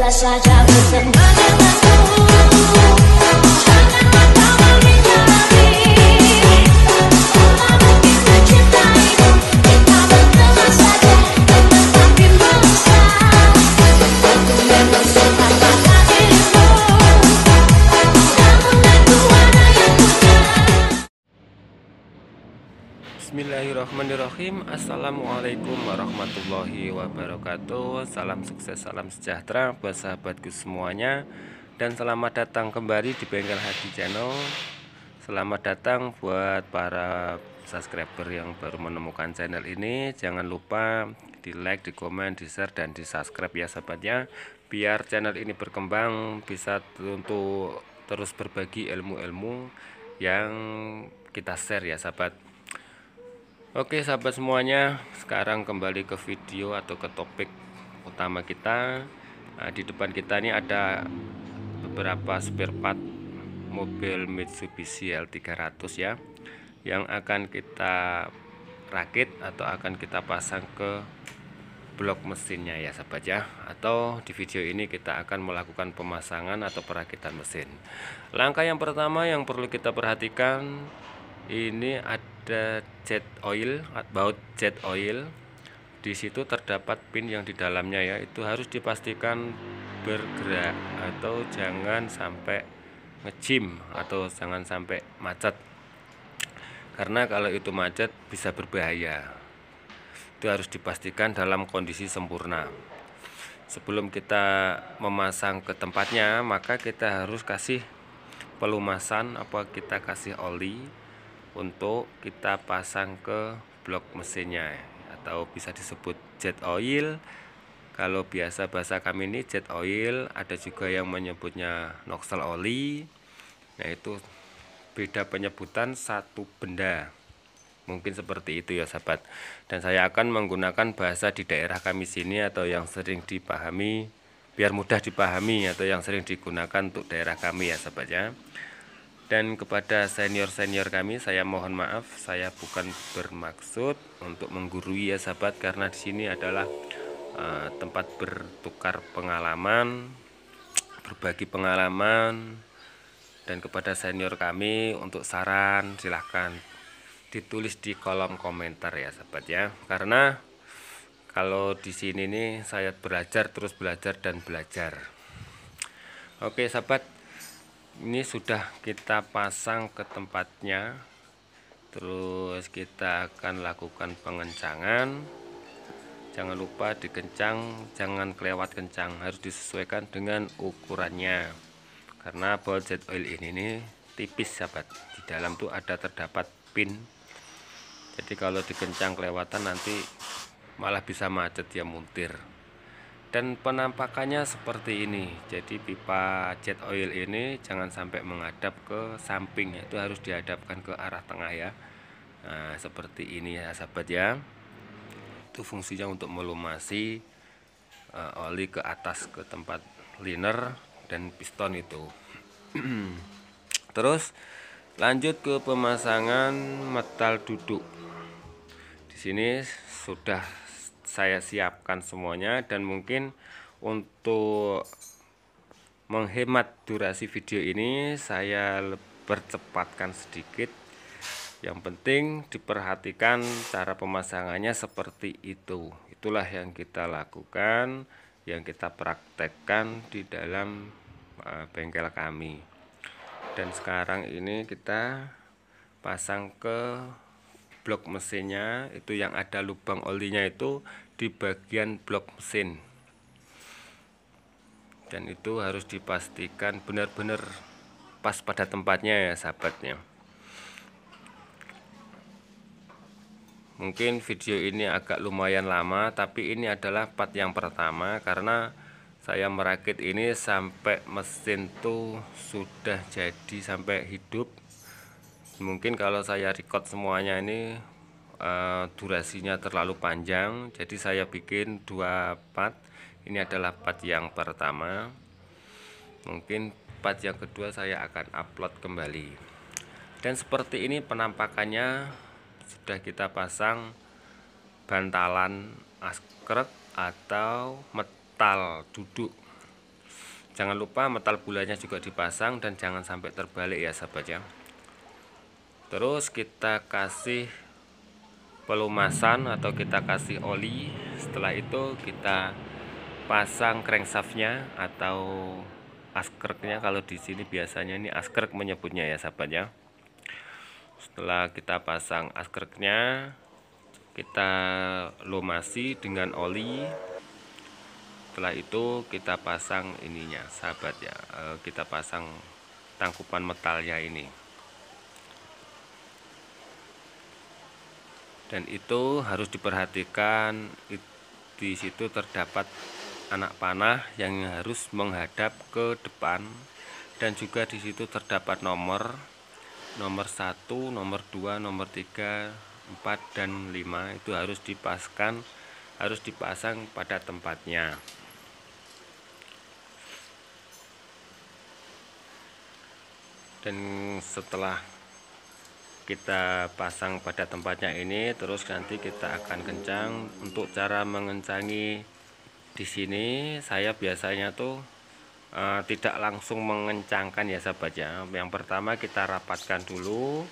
saja bersama denganku. Janganlah kau meminta lagi. Bila mungkin mencintaimu, kita berteman saja tetapi mesra. Aku memang suka pada dirimu, namun aku ada yang punya. Bismillahirrahmanirrahim. Assalamualaikum warahmatullahi wabarakatuh. Salam sukses, salam sejahtera buat sahabatku semuanya. Dan selamat datang kembali di Bengkel Hadi Channel. Selamat datang buat para subscriber yang baru menemukan channel ini. Jangan lupa di like, di komen, di share, dan di subscribe ya sahabatnya, biar channel ini berkembang, bisa untuk terus berbagi ilmu-ilmu yang kita share ya sahabat. Oke sahabat semuanya, sekarang kembali ke video atau ke topik utama kita. Nah, di depan kita ini ada beberapa spare part mobil Mitsubishi L300 ya, yang akan kita rakit atau akan kita pasang ke blok mesinnya ya sahabat ya. Atau di video ini kita akan melakukan pemasangan atau perakitan mesin. Langkah yang pertama yang perlu kita perhatikan, ini ada jet oil, baut jet oil. Di situ terdapat pin yang di dalamnya ya, itu harus dipastikan bergerak atau jangan sampai ngejim atau jangan sampai macet. Karena kalau itu macet bisa berbahaya. Itu harus dipastikan dalam kondisi sempurna. Sebelum kita memasang ke tempatnya, maka kita harus kasih pelumasan apa kita kasih oli untuk kita pasang ke blok mesinnya, atau bisa disebut jet oil. Kalau biasa bahasa kami ini jet oil, ada juga yang menyebutnya noxel oli. Nah itu beda penyebutan satu benda, mungkin seperti itu ya sahabat. Dan saya akan menggunakan bahasa di daerah kami sini atau yang sering dipahami, biar mudah dipahami, atau yang sering digunakan untuk daerah kami ya sahabat ya. Dan kepada senior-senior kami, saya mohon maaf, saya bukan bermaksud untuk menggurui ya sahabat, karena di sini adalah tempat bertukar pengalaman, berbagi pengalaman. Dan kepada senior kami untuk saran silahkan ditulis di kolom komentar ya sahabat ya. Karena kalau di sini nih saya belajar terus belajar dan belajar. Oke sahabat, ini sudah kita pasang ke tempatnya. Terus kita akan lakukan pengencangan. Jangan lupa dikencang, jangan kelewat kencang, harus disesuaikan dengan ukurannya. Karena baut jet oil ini nih tipis sahabat, di dalam tuh ada terdapat pin. Jadi kalau dikencang kelewatan nanti malah bisa macet ya, muntir. Dan penampakannya seperti ini. Jadi pipa jet oil ini jangan sampai menghadap ke samping, itu harus dihadapkan ke arah tengah ya. Nah seperti ini ya sahabat ya. Itu fungsinya untuk melumasi oli ke atas ke tempat liner dan piston itu. Terus lanjut ke pemasangan metal duduk. Di sini sudah saya siapkan semuanya, dan mungkin untuk menghemat durasi video ini saya percepatkan sedikit. Yang penting diperhatikan cara pemasangannya seperti itu. Itulah yang kita lakukan, yang kita praktekkan di dalam bengkel kami. Dan sekarang ini kita pasang ke blok mesinnya, itu yang ada lubang olinya itu di bagian blok mesin. Dan itu harus dipastikan benar-benar pas pada tempatnya ya sahabatnya. Mungkin video ini agak lumayan lama, tapi ini adalah part yang pertama karena saya merakit ini sampai mesin tuh sudah jadi sampai hidup. Mungkin kalau saya record semuanya ini durasinya terlalu panjang, jadi saya bikin dua part. Ini adalah part yang pertama. Mungkin part yang kedua saya akan upload kembali. Dan seperti ini penampakannya. Sudah kita pasang bantalan askrek atau metal duduk. Jangan lupa metal bulanya juga dipasang dan jangan sampai terbalik ya sahabat ya. Terus kita kasih pelumasan atau kita kasih oli. Setelah itu kita pasang crankshaftnya atau askreknya, kalau di sini biasanya ini askrek menyebutnya ya sahabat ya. Setelah kita pasang askreknya, kita lumasi dengan oli. Setelah itu kita pasang ininya sahabat ya, kita pasang tangkupan metalnya ini. Dan itu harus diperhatikan, di situ terdapat anak panah yang harus menghadap ke depan, dan juga di situ terdapat nomor 1, nomor 2, nomor 3, 4 dan 5 itu harus dipasang pada tempatnya. Dan setelah kita pasang pada tempatnya ini, terus nanti kita akan kencang. Untuk cara mengencangi di sini saya biasanya tuh tidak langsung mengencangkan ya sahabat ya. Yang pertama kita rapatkan dulu.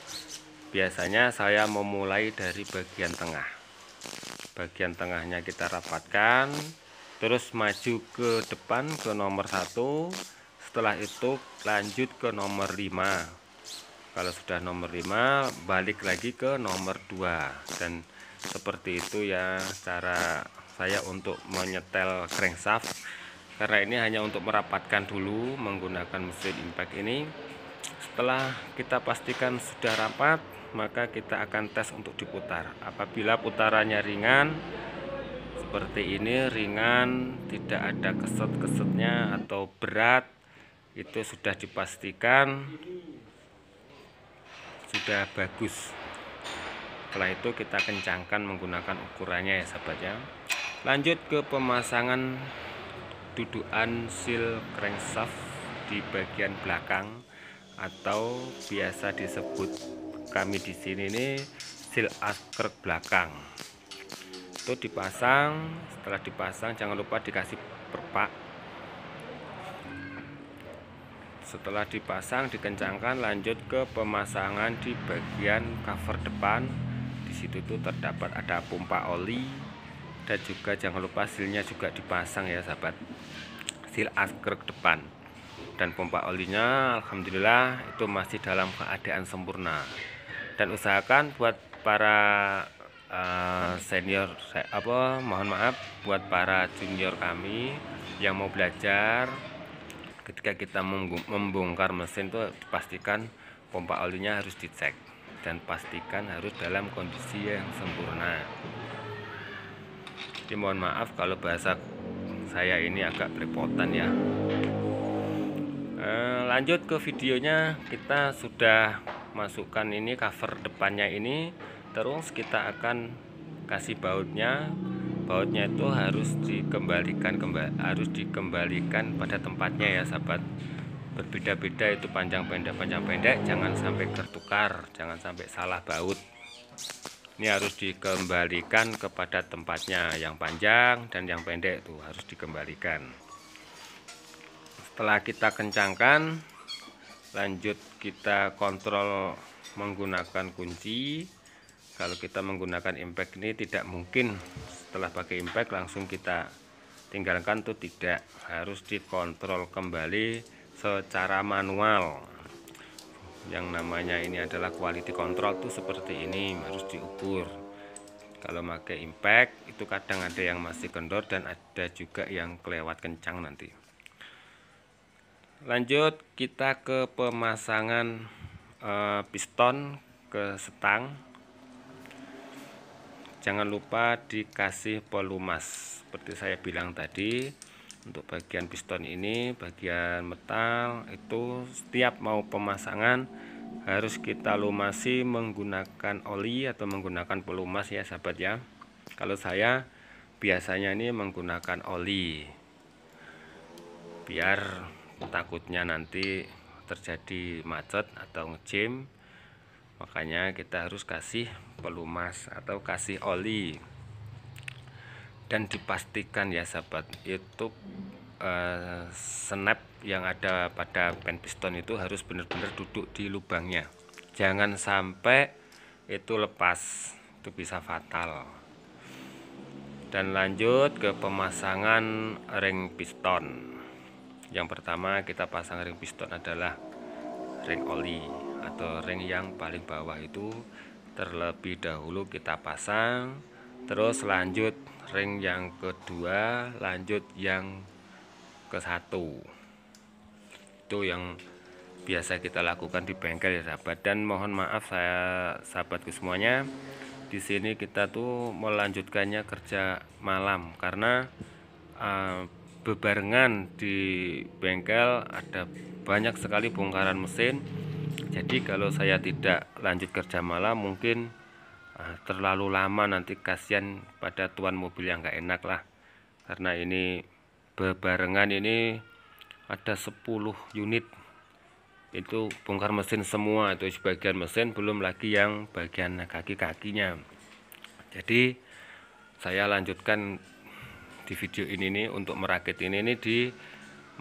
Biasanya saya memulai dari bagian tengah. Bagian tengahnya kita rapatkan, terus maju ke depan ke nomor 1. Setelah itu lanjut ke nomor 5. Kalau sudah nomor 5 balik lagi ke nomor 2. Dan seperti itu ya cara saya untuk menyetel crankshaft, karena ini hanya untuk merapatkan dulu menggunakan mesin impact ini. Setelah kita pastikan sudah rapat, maka kita akan tes untuk diputar. Apabila putarannya ringan seperti ini, ringan, tidak ada keset-kesetnya atau berat, itu sudah dipastikan sudah bagus. Setelah itu kita kencangkan menggunakan ukurannya ya sahabat ya. Lanjut ke pemasangan dudukan seal crankshaft di bagian belakang, atau biasa disebut kami di sini ini seal askrek belakang. Itu dipasang. Setelah dipasang jangan lupa dikasih perpak. Setelah dipasang dikencangkan, lanjut ke pemasangan di bagian cover depan. Di situ tuh terdapat ada pompa oli, dan juga jangan lupa sealnya juga dipasang ya sahabat, seal askrek depan. Dan pompa olinya alhamdulillah itu masih dalam keadaan sempurna. Dan usahakan buat para senior, mohon maaf buat para junior kami yang mau belajar, ketika kita membongkar mesin tuh dipastikan pompa olinya harus dicek dan pastikan harus dalam kondisi yang sempurna. Jadi mohon maaf kalau bahasa saya ini agak belepotan ya. Lanjut ke videonya, kita sudah masukkan ini cover depannya ini, terus kita akan kasih bautnya. Bautnya itu harus dikembalikan pada tempatnya ya sahabat. Berbeda-beda itu panjang pendek, jangan sampai tertukar, jangan sampai salah baut. Ini harus dikembalikan kepada tempatnya, yang panjang dan yang pendek itu harus dikembalikan. Setelah kita kencangkan, lanjut kita kontrol menggunakan kunci. Kalau kita menggunakan impact ini tidak mungkin setelah pakai impact langsung kita tinggalkan, tuh tidak, harus dikontrol kembali secara manual. Yang namanya ini adalah quality control tuh seperti ini, harus diukur. Kalau pakai impact itu kadang ada yang masih kendor dan ada juga yang kelewat kencang nanti. Lanjut kita ke pemasangan piston ke setang. Jangan lupa dikasih pelumas seperti saya bilang tadi. Untuk bagian piston ini, bagian metal itu setiap mau pemasangan harus kita lumasi menggunakan oli atau menggunakan pelumas ya sahabat ya. Kalau saya biasanya ini menggunakan oli, biar takutnya nanti terjadi macet atau ngejam. Makanya kita harus kasih pelumas atau kasih oli. Dan dipastikan ya sahabat, itu snap yang ada pada pen piston itu harus benar-benar duduk di lubangnya, jangan sampai itu lepas, itu bisa fatal. Dan lanjut ke pemasangan ring piston. Yang pertama kita pasang ring piston adalah ring oli atau ring yang paling bawah itu terlebih dahulu kita pasang, terus lanjut ring yang kedua, lanjut yang ke satu. Itu yang biasa kita lakukan di bengkel ya sahabat. Dan mohon maaf saya sahabatku semuanya, di sini kita tuh melanjutkannya kerja malam karena bebarengan di bengkel ada banyak sekali bongkaran mesin. Jadi kalau saya tidak lanjut kerja malam mungkin terlalu lama, nanti kasihan pada tuan mobil yang nggak enak lah. Karena ini bebarengan, ini ada 10 unit itu bongkar mesin semua, itu sebagian mesin, belum lagi yang bagian kaki-kakinya. Jadi saya lanjutkan di video ini nih, untuk merakit ini nih di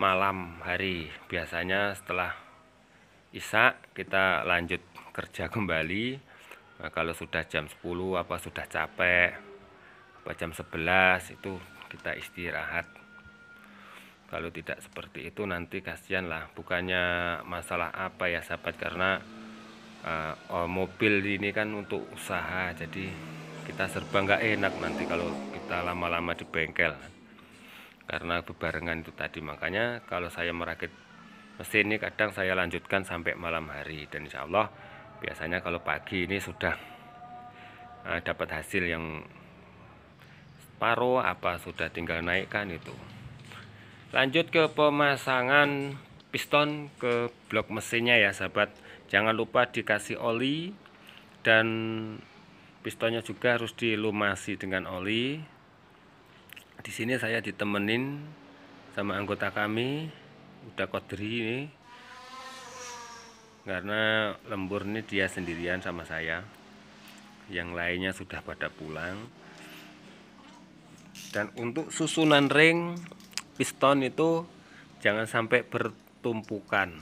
malam hari. Biasanya setelah isya kita lanjut kerja kembali. Nah, kalau sudah jam 10 apa sudah capek apa jam 11 itu kita istirahat. Kalau tidak seperti itu nanti kasihan lah, bukannya masalah apa ya sahabat, karena mobil ini kan untuk usaha, jadi kita serba nggak enak nanti kalau kita lama-lama di bengkel karena bebarengan itu tadi. Makanya kalau saya merakit mesin ini kadang saya lanjutkan sampai malam hari, dan insya Allah biasanya kalau pagi ini sudah dapat hasil yang separuh apa sudah tinggal naikkan itu. Lanjut ke pemasangan piston ke blok mesinnya ya sahabat. Jangan lupa dikasih oli, dan pistonnya juga harus dilumasi dengan oli. Di sini saya ditemenin sama anggota kami, udah Kodri ini, karena lembur ini dia sendirian sama saya, yang lainnya sudah pada pulang. Dan untuk susunan ring piston itu jangan sampai bertumpukan.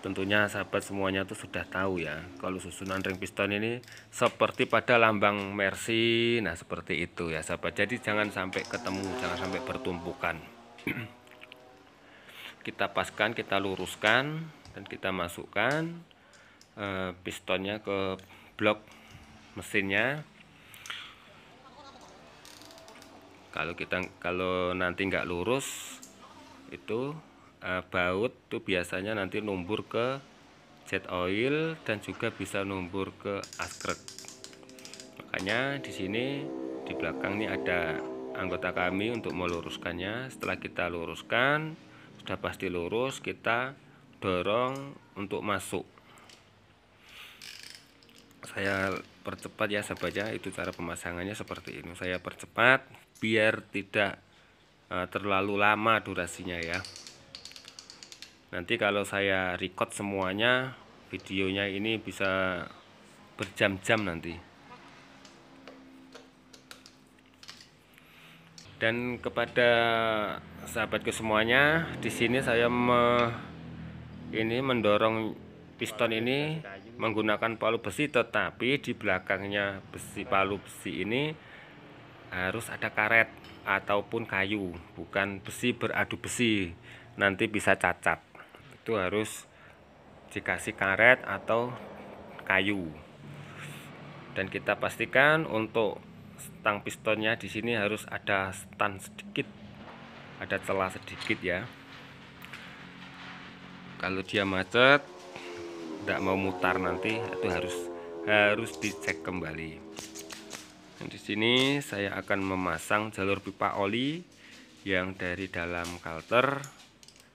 Tentunya sahabat semuanya itu sudah tahu ya, kalau susunan ring piston ini seperti pada lambang Mercy. Nah seperti itu ya sahabat, jadi jangan sampai ketemu, jangan sampai bertumpukan. Kita paskan, kita luruskan, dan kita masukkan pistonnya ke blok mesinnya. Kalau nanti nggak lurus itu baut tuh biasanya nanti numbur ke jet oil dan juga bisa numbur ke askrek. Makanya di sini di belakang ini ada anggota kami untuk meluruskannya. Setelah kita luruskan, sudah pasti lurus, kita dorong untuk masuk. Saya percepat ya sahabat ya, itu cara pemasangannya seperti ini. Saya percepat biar tidak terlalu lama durasinya ya. Nanti kalau saya record semuanya, videonya ini bisa berjam-jam nanti. Dan kepada sahabatku semuanya, di sini saya mendorong piston ini menggunakan palu besi, tetapi di belakangnya palu besi ini harus ada karet ataupun kayu, bukan besi beradu besi, nanti bisa cacat. Itu harus dikasih karet atau kayu. Dan kita pastikan untuk stang pistonnya di sini harus ada stand sedikit, ada celah sedikit ya. Kalau dia macet, tidak mau mutar nanti, itu harus dicek kembali. Dan di sini saya akan memasang jalur pipa oli yang dari dalam kalter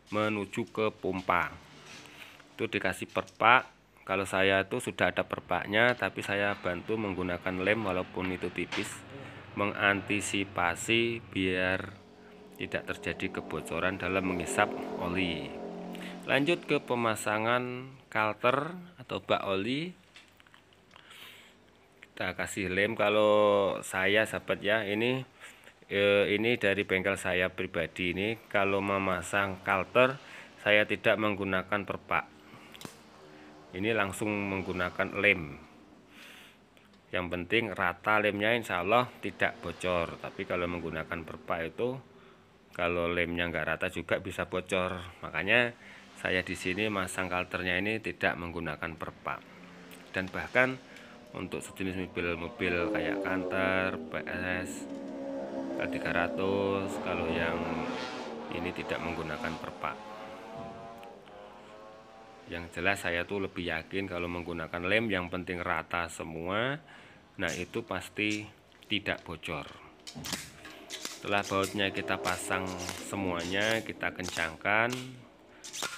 menuju ke pompa. Itu dikasih perpak. Kalau saya itu sudah ada perpaknya, tapi saya bantu menggunakan lem walaupun itu tipis, mengantisipasi biar tidak terjadi kebocoran dalam menghisap oli. Lanjut ke pemasangan kalter atau bak oli. Kita kasih lem. Kalau saya sahabat ya, ini ini dari bengkel saya pribadi. Ini kalau memasang kalter saya tidak menggunakan perpak, ini langsung menggunakan lem. Yang penting rata lemnya, insya Allah tidak bocor. Tapi kalau menggunakan perpak itu, kalau lemnya nggak rata juga bisa bocor. Makanya saya di sini masang kalternya ini tidak menggunakan perpak. Dan bahkan untuk sejenis mobil-mobil kayak Canter, PS, L300, kalau yang ini tidak menggunakan perpak. Yang jelas saya tuh lebih yakin kalau menggunakan lem, yang penting rata semua. Nah itu pasti tidak bocor. Setelah bautnya kita pasang semuanya, kita kencangkan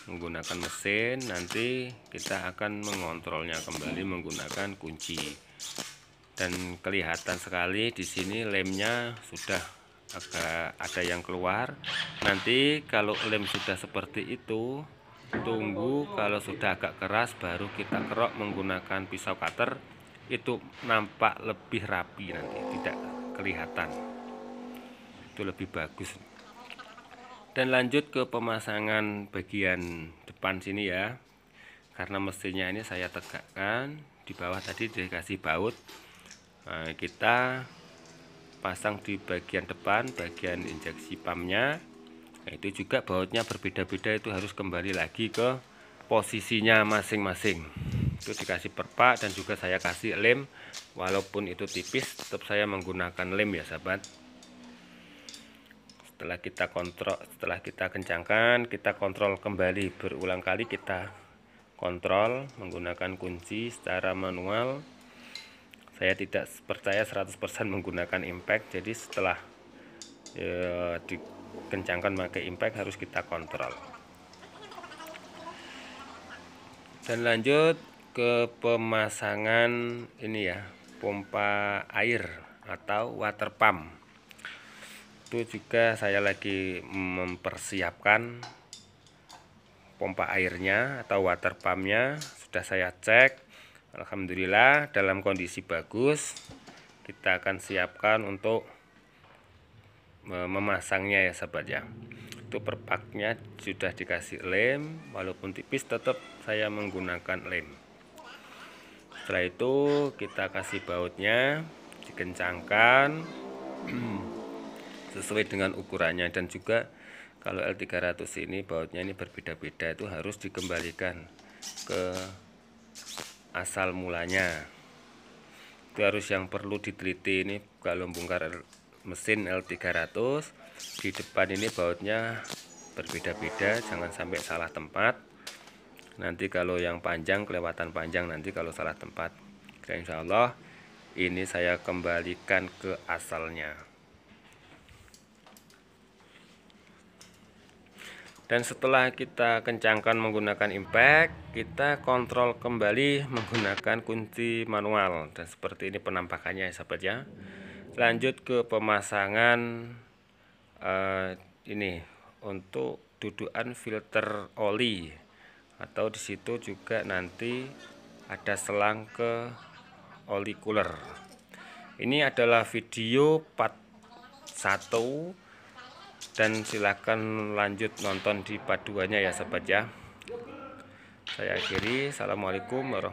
menggunakan mesin. Nanti kita akan mengontrolnya kembali menggunakan kunci. Dan kelihatan sekali di sini lemnya sudah agak ada yang keluar. Nanti kalau lem sudah seperti itu, tunggu kalau sudah agak keras baru kita kerok menggunakan pisau cutter. Itu nampak lebih rapi, nanti tidak kelihatan, itu lebih bagus. Dan lanjut ke pemasangan bagian depan sini ya, karena mesinnya ini saya tegakkan. Di bawah tadi dikasih baut, nah, kita pasang di bagian depan, bagian injeksi pumpnya. Nah, itu juga bautnya berbeda-beda, itu harus kembali lagi ke posisinya masing-masing. Itu dikasih perpak dan juga saya kasih lem, walaupun itu tipis tetap saya menggunakan lem ya sahabat. Setelah kita kontrol, setelah kita kencangkan, kita kontrol kembali berulang kali, kita kontrol menggunakan kunci secara manual. Saya tidak percaya 100% menggunakan impact, jadi setelah dikencangkan pakai impact harus kita kontrol. Dan lanjut ke pemasangan ini ya, pompa air atau water pump. Itu juga saya lagi mempersiapkan pompa airnya atau water pumpnya. Sudah saya cek, alhamdulillah dalam kondisi bagus. Kita akan siapkan untuk memasangnya ya sahabat ya. Itu perpaknya sudah dikasih lem, walaupun tipis tetap saya menggunakan lem. Setelah itu kita kasih bautnya, dikencangkan sesuai dengan ukurannya. Dan juga kalau L300 ini bautnya ini berbeda-beda, itu harus dikembalikan ke asal mulanya. Itu harus yang perlu diteliti ini kalau bongkar mesin L300. Di depan ini bautnya berbeda-beda, jangan sampai salah tempat. Nanti kalau yang panjang kelewatan panjang, nanti kalau salah tempat. Insya Allah ini saya kembalikan ke asalnya. Dan setelah kita kencangkan menggunakan impact, kita kontrol kembali menggunakan kunci manual. Dan seperti ini penampakannya ya sahabat ya. Lanjut ke pemasangan ini untuk dudukan filter oli, atau di situ juga nanti ada selang ke oli cooler. Ini adalah video part 1, dan silahkan lanjut nonton di part 2-nya ya sahabat ya. Saya akhiri. Assalamualaikum warahmatullahi wabarakatuh.